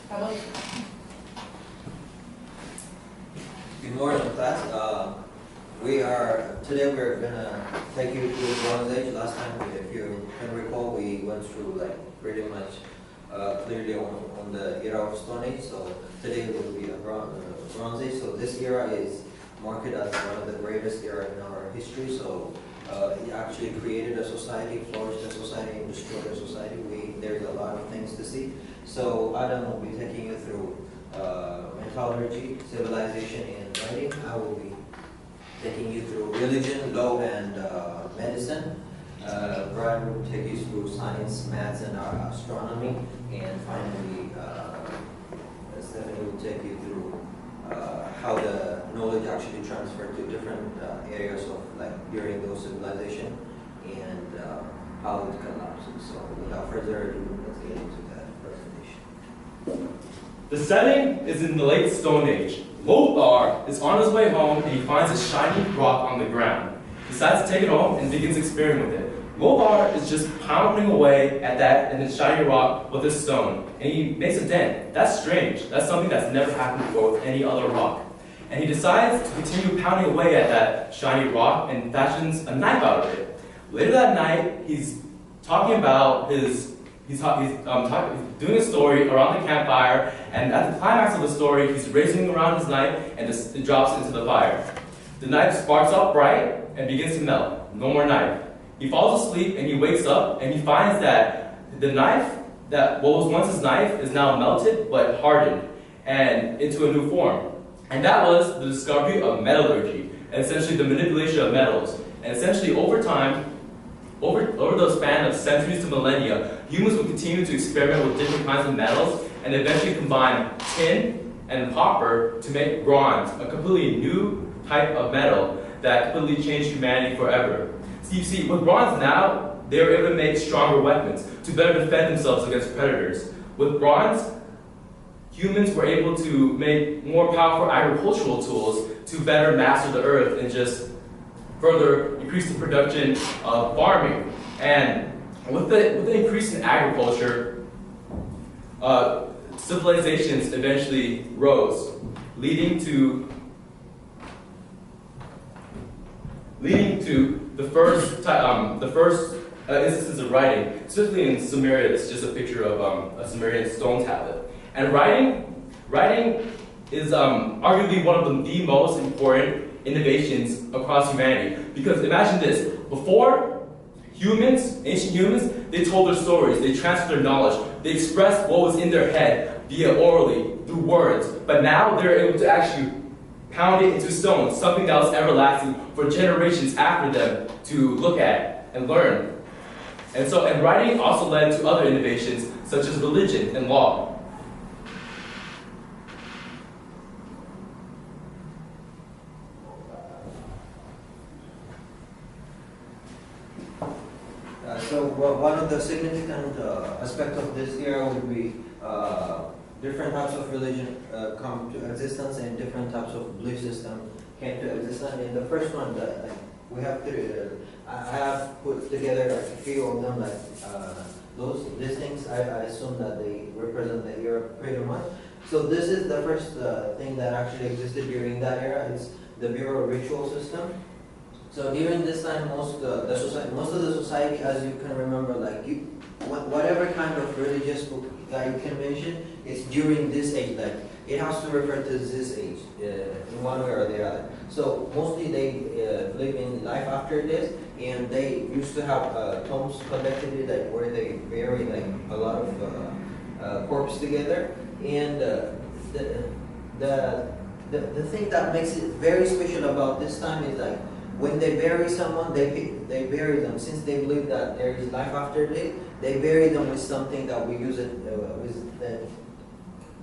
How about you? Good morning, class. Today we're gonna take you through Bronze Age. Last time, if you can recall, we went through like pretty much clearly on the era of Stone Age. So today will be a Bronze Age. So this era is marked as one of the greatest era in our history. So it actually created a society, flourished a society, and destroyed a society. There's a lot of things to see. So Adam will be taking you through metallurgy, civilization, and writing. I will be taking you through religion, law, and medicine. Brian will take you through science, maths, and astronomy. And finally, Stephanie will take you through how the knowledge actually transferred to different areas of like during those civilization and how it collapses. So without further ado, let's get into that presentation. The setting is in the late Stone Age. Lothar is on his way home and he finds a shiny rock on the ground. He decides to take it home and begins experimenting with it. Lothar is just pounding away at that and the shiny rock with a stone, and he makes a dent. That's strange. That's something that's never happened before with any other rock. And he decides to continue pounding away at that shiny rock and fashions a knife out of it. Later that night, he's talking about he's doing a story around the campfire, and at the climax of the story, he's raising around his knife and it drops into the fire. The knife sparks up bright and begins to melt. No more knife. He falls asleep and he wakes up and he finds that the knife, that what was once his knife, is now melted but hardened and into a new form. And that was the discovery of metallurgy, and essentially the manipulation of metals. And essentially over time, over the span of centuries to millennia, humans would continue to experiment with different kinds of metals and eventually combine tin and copper to make bronze, a completely new type of metal that completely changed humanity forever. So you see, with bronze now, they were able to make stronger weapons to better defend themselves against predators. With bronze, humans were able to make more powerful agricultural tools to better master the earth and just further increase the production of farming. And with the increase in agriculture, civilizations eventually rose, leading to the first instances of writing, specifically in Sumeria. This is just a picture of a Sumerian stone tablet. And writing is arguably one of the most important innovations across humanity. Because imagine this: before, ancient humans, they told their stories, they transferred their knowledge, they expressed what was in their head via orally, through words. But now they're able to actually pound it into stone, something that was everlasting for generations after them to look at and learn. And writing also led to other innovations such as religion and law. So one of the significant aspects of this era would be different types of religion come to existence and different types of belief system came to existence. And the first one that we have I have put together like a few of them, like these things. I assume that they represent the era pretty much. So this is the first thing that actually existed during that era. It's the Bureau ritual system. So during this time, most of the society, as you can remember, like whatever kind of religious book that you can mention, it's during this age. Like it has to refer to this age in one way or the other. So mostly they believe in life after this, and they used to have tombs collectively, like where they bury like a lot of corpses together. And the thing that makes it very special about this time is like, when they bury someone, they bury them. Since they believe that there is life after this, they bury them with something that we use it with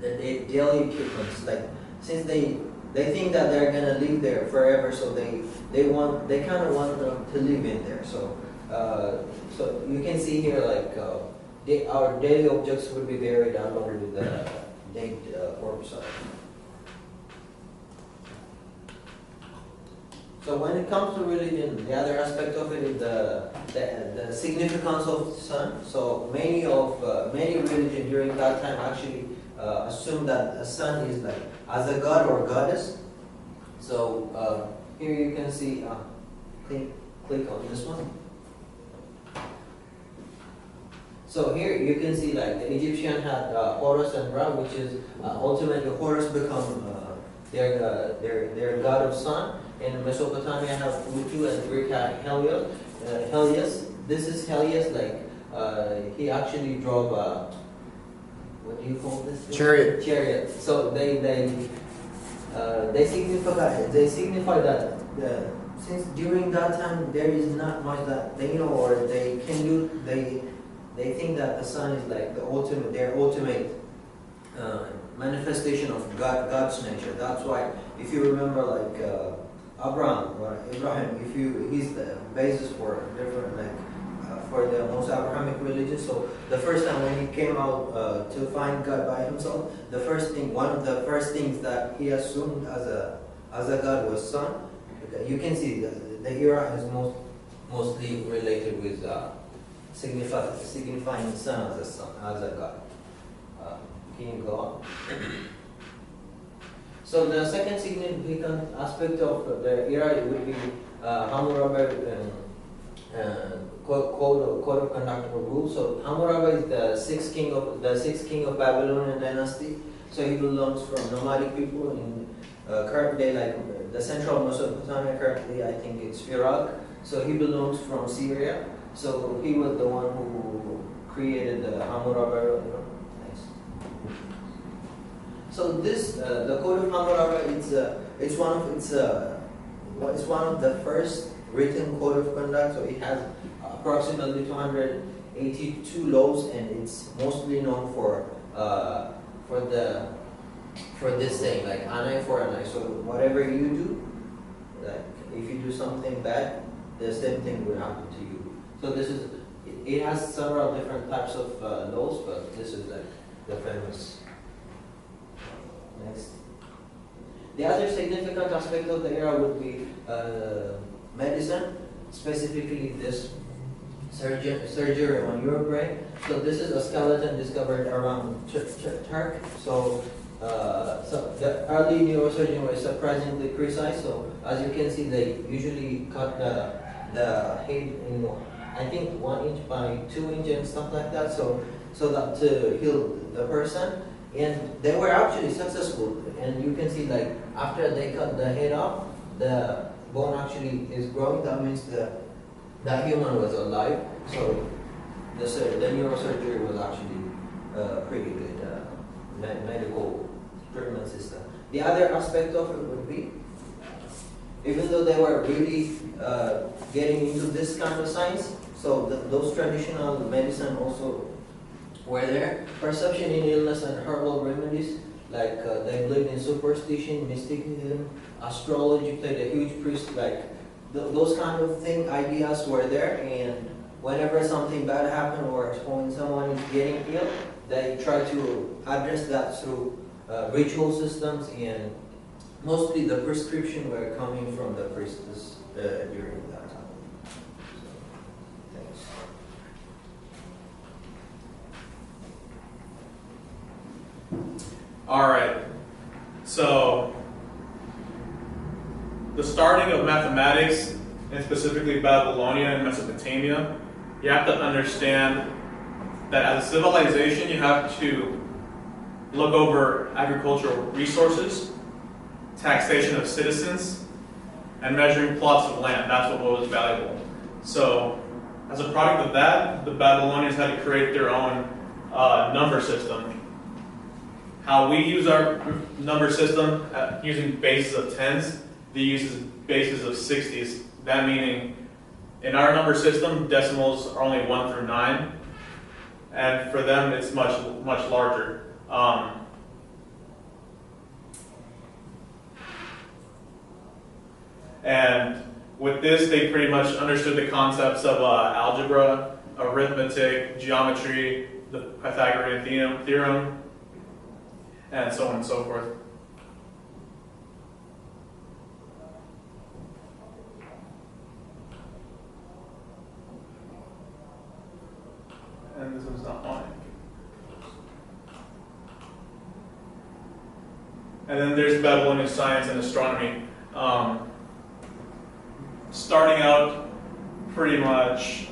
the daily equipment. Like since they think that they're gonna live there forever, so they kind of want them to live in there. So so you can see here like our daily objects would be buried under the dead corpse. So when it comes to religion, the other aspect of it is the significance of the sun. So many religions during that time actually assumed that the sun is like as a god or goddess. So here you can see, click on this one. So here you can see like the Egyptian had Horus and Ra, which is ultimately Horus become their god of sun. In Mesopotamia have Utu and Greek had Helios. This is Helios, like he actually drove what do you call this? Chariot. Chariot. So they signify that since during that time there is not much that they know or they can do. They think that the sun is like their ultimate manifestation of God's nature. That's why, if you remember, like Abraham, he's the basis for different for the most Abrahamic religion. So the first time when he came out to find God by himself, one of the first things that he assumed as a God was sun. You can see the era is mostly related with signifying the sun as a god. Can you go on? So the second significant aspect of the era would be Hammurabi code of conduct or rule. So Hammurabi is the sixth king of Babylonian dynasty. So he belongs from nomadic people in current day, like the central Mesopotamia. Currently, I think it's Iraq. So he belongs from Syria. So he was the one who created the Hammurabi. Nice. So this the Code of Hammurabi, it's one of the first written code of conduct. So it has approximately 282 laws, and it's mostly known for this thing, like an eye for an eye. So whatever you do, like if you do something bad, the same thing will happen to you. So it has several different types of laws, but this is like the famous. Next. The other significant aspect of the era would be medicine, specifically this surgery on your brain. So this is a skeleton discovered around Turk. So the early neurosurgeon was surprisingly precise. So as you can see, they usually cut the head in, I think, 1 inch by 2 inch and stuff like that. So that to heal the person, and they were actually successful. And you can see, like after they cut the head off, the bone actually is growing. That means that human was alive. So the neurosurgery was actually pretty good medical treatment system. The other aspect of it would be, even though they were really getting into this kind of science, so those traditional medicine also were there. Perception in illness and herbal remedies, like they believed in superstition, mysticism, astrology played a huge piece. Like those kind of ideas were there, and whenever something bad happened or when someone is getting ill, they try to address that through ritual systems, and mostly the prescription were coming from the priestess during that time. So, thanks. All right. So the starting of mathematics, and specifically Babylonia and Mesopotamia, you have to understand that as a civilization, you have to look over agricultural resources, taxation of citizens, and measuring plots of land. That's what was valuable. So as a product of that, the Babylonians had to create their own number system. How we use our number system, using bases of tens, they use bases of 60s. That meaning, in our number system, decimals are only 1 through 9, and for them it's much larger. And with this, they pretty much understood the concepts of algebra, arithmetic, geometry, the Pythagorean theorem, and so on and so forth. And this one's not on. And then there's Babylonian science and astronomy. Starting out pretty much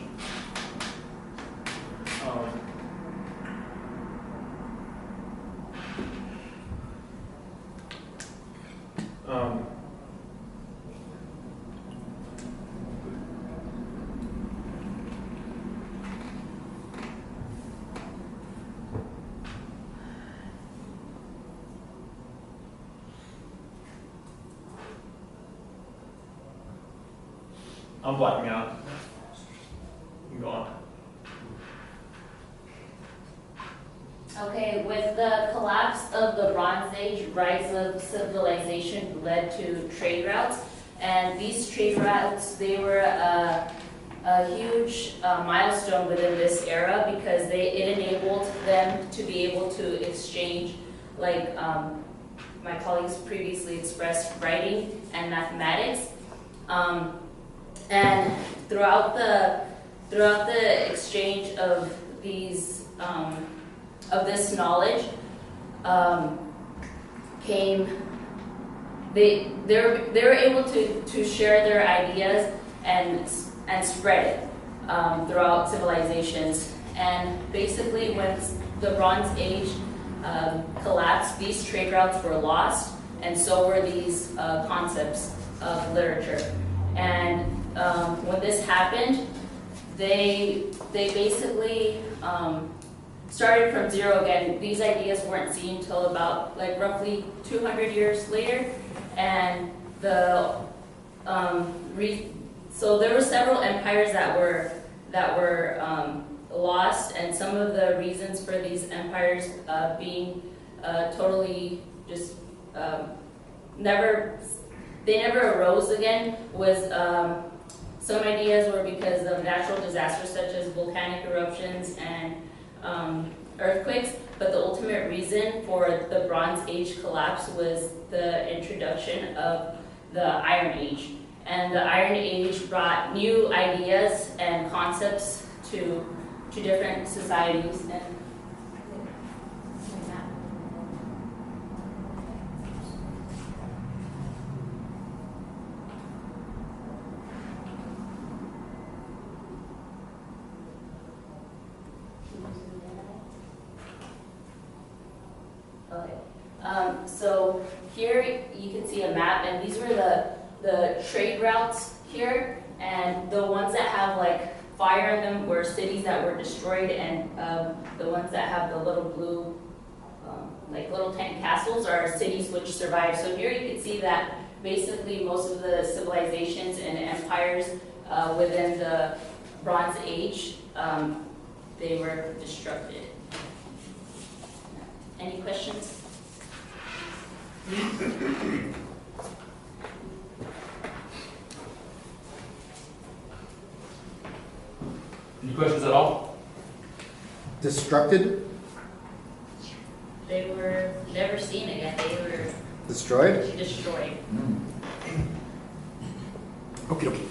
I'm blacking out. You can go on. Okay, with the collapse of the Bronze Age, rise of civilization led to trade routes, and these trade routes, they were a huge milestone within this era because it enabled them to be able to exchange, like my colleagues previously expressed, writing and mathematics. And throughout the exchange of these of this knowledge came they were able to share their ideas and spread it throughout civilizations. And basically, when the Bronze Age collapsed, these trade routes were lost, and so were these concepts of literature. And when this happened, they basically started from zero again. These ideas weren't seen until about like roughly 200 years later, and so there were several empires that were lost, and some of the reasons for these empires being totally just never arose again was some ideas were because of natural disasters such as volcanic eruptions and earthquakes, but the ultimate reason for the Bronze Age collapse was the introduction of the Iron Age. And the Iron Age brought new ideas and concepts to different societies. And so here you can see a map, and these were the trade routes here, and the ones that have like fire in them were cities that were destroyed, and the ones that have the little blue like little tent castles are cities which survived. So here you can see that basically most of the civilizations and empires within the Bronze Age, they were destructed. Any questions? Any questions at all? Destructed? They were never seen again. They were Destroyed? destroyed. Okay, okay.